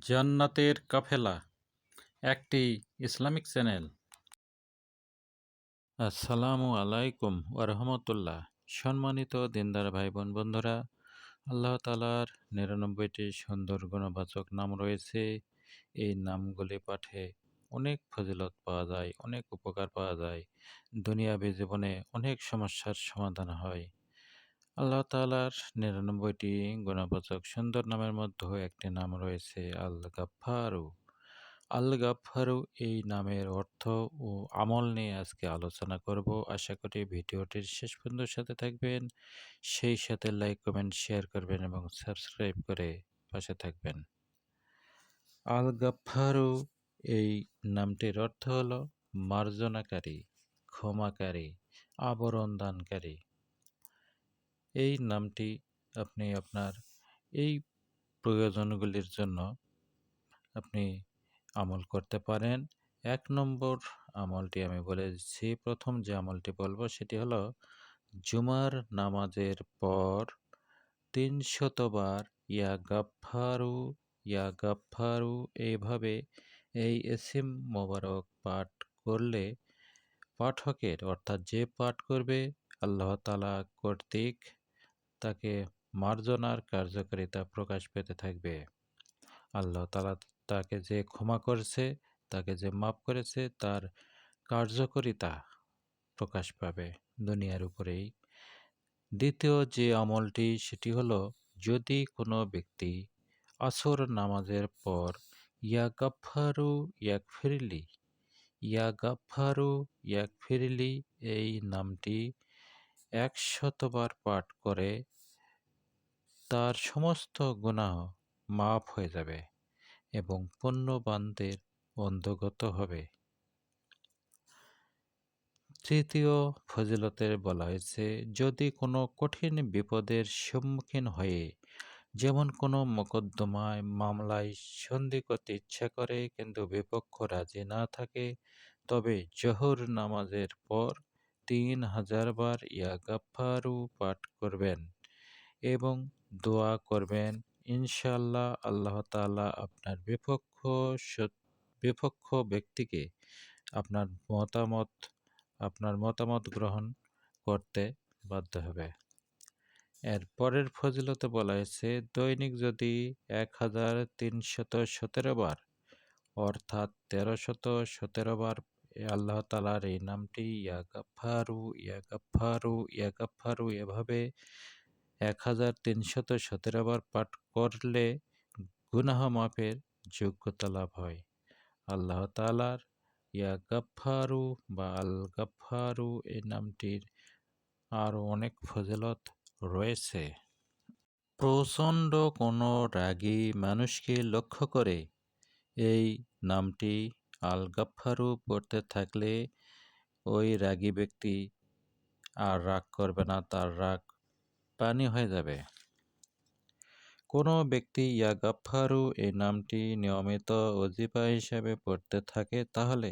জান্নাতের কাফেলা একটি Islamic channel. আসসালামু আলাইকুম ওরহমতুল্লাহ। সম্মানিত দিনদার ভাই বোন বন্ধুরা, আল্লাহ তালার ৯৯টি সুন্দর গুণবাচক নাম রয়েছে। এই নামগুলি পাঠে অনেক ফজিলত পাওয়া যায়, অনেক উপকার পাওয়া যায়, দুনিয়াবী জীবনে অনেক সমস্যার সমাধান হয়। আল্লাহ তাআলার ৯৯টি গুণবাচক সুন্দর নামের মধ্যে একটি নাম রয়েছে আল গাফফারু। আল গাফফারু এই নামের অর্থ ও আমল নিয়ে আজকে আলোচনা করব। আশা করি ভিডিওটির শেষ পর্যন্ত সাথে থাকবেন, সেই সাথে লাইক কমেন্ট শেয়ার করবেন এবং সাবস্ক্রাইব করে পাশে থাকবেন। আল গাফফারু এই নামটির অর্থ হলো মার্জনাকারী, ক্ষমাকারী, আবরণ দানকারী। এই নামটি আপনি আপনার এই প্রয়োজনগুলির জন্য আপনি আমল করতে পারেন। ১ নম্বর আমলটি আমি বলে দিচ্ছি। প্রথম যে আমলটি বলবো সেটি হলো জুমার নামাজের পর ৩০০ বার ইয়া গাফফারু, ইয়া গাফফারু এইভাবে এই ইসম মোবারক পাঠ করলে পাঠকের অর্থাৎ যে পাঠ করবে আল্লাহ তাআলা কর্তৃক তাকে মার্জনার কার্যকারিতা প্রকাশ পেতে থাকবে। আল্লাহ তাআলা তাকে যে ক্ষমা করেছে, তাকে যে মাফ করেছে, তার কার্যকারিতা প্রকাশ পাবে দুনিয়ার উপরেই। দ্বিতীয় যে আমলটি সেটি হলো, যদি কোনো ব্যক্তি আসর নামাজের পর ইয়া গাফফারু ইয়াগফিরলি, ইয়া গাফফারু ইয়াগফিরলি এই নামটি ১০০ বার পাঠ করে তার সমস্ত গুনাহ মাফ হয়ে যাবে এবং পুণ্যবানদের অন্তর্গত হবে। তৃতীয় ফজিলতে বলা হয়েছে, যদি কোনো কঠিন বিপদের সম্মুখীন হয়ে, যেমন কোনো মোকদ্দমায় মামলায় সন্ধি করতে ইচ্ছা করে কিন্তু বিপক্ষ রাজি না থাকে, তবে জোহর নামাজের পর ৩০০০ বার ইয়া গাফফারু পাঠ করবেন এবং দোয়া করবেন। ইনশাআল্লাহ আল্লাহ তাআলা আপনার বিপক্ষ ব্যক্তিকে আপনার মতামত গ্রহণ করতে বাধ্য হবে। এর পরের ফজিলতে বলা হয়েছে, দৈনিক যদি ১৩১৭ বার অর্থাৎ ১৩১৭ বার আল্লাহ তাআলার এই নামটি ইয়া গাফফারু, ইয়া গাফফারু, ইয়া গাফফারু এভাবে ১৩১৭ বার পাঠ করলে গুনাহ মাফের যোগ্যতা লাভ হয়। আল্লাহ তাআলার ইয়া গাফফারু বা আল গাফফারু এই নামটির আরও অনেক ফজিলত রয়েছে। প্রচণ্ড কোনো রাগী মানুষকে লক্ষ্য করে এই নামটি আল গাফফারু পড়তে থাকলে ওই রাগী ব্যক্তি আর রাগ করবে না, তার রাগ পানি হয়ে যাবে। কোনো ব্যক্তি ইয়া গাফফারু এই নামটি নিয়মিত ওজিফা হিসাবে পড়তে থাকে, তাহলে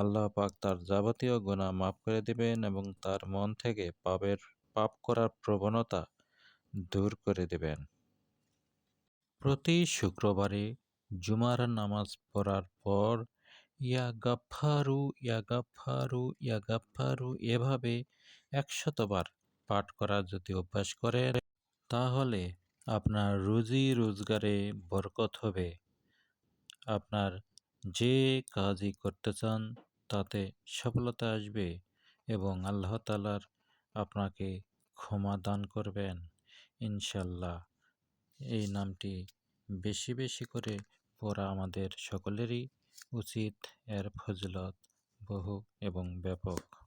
আল্লাহ পাক তার যাবতীয় গুনাহ মাফ করে দিবেন এবং তার মন থেকে পাপ করার প্রবণতা দূর করে দিবেন। প্রতি শুক্রবারে জুমার নামাজ পড়ার পর ইয়া গাফফারু, ইয়া গাফফারু, ইয়া গাফফারু এভাবে ১০০ বার পাঠ করার যদি অভ্যাস করেন, তাহলে আপনার রুজি রোজগারে বরকত হবে। আপনার যে কাজই করতে চান তাতে সফলতা আসবে এবং আল্লাহ তাআলার আপনাকে ক্ষমা দান করবেন ইনশাআল্লাহ। এই নামটি বেশি বেশি করে পড়া আমাদের সকলেরই উচিত। এর ফজিলত বহু এবং ব্যাপক।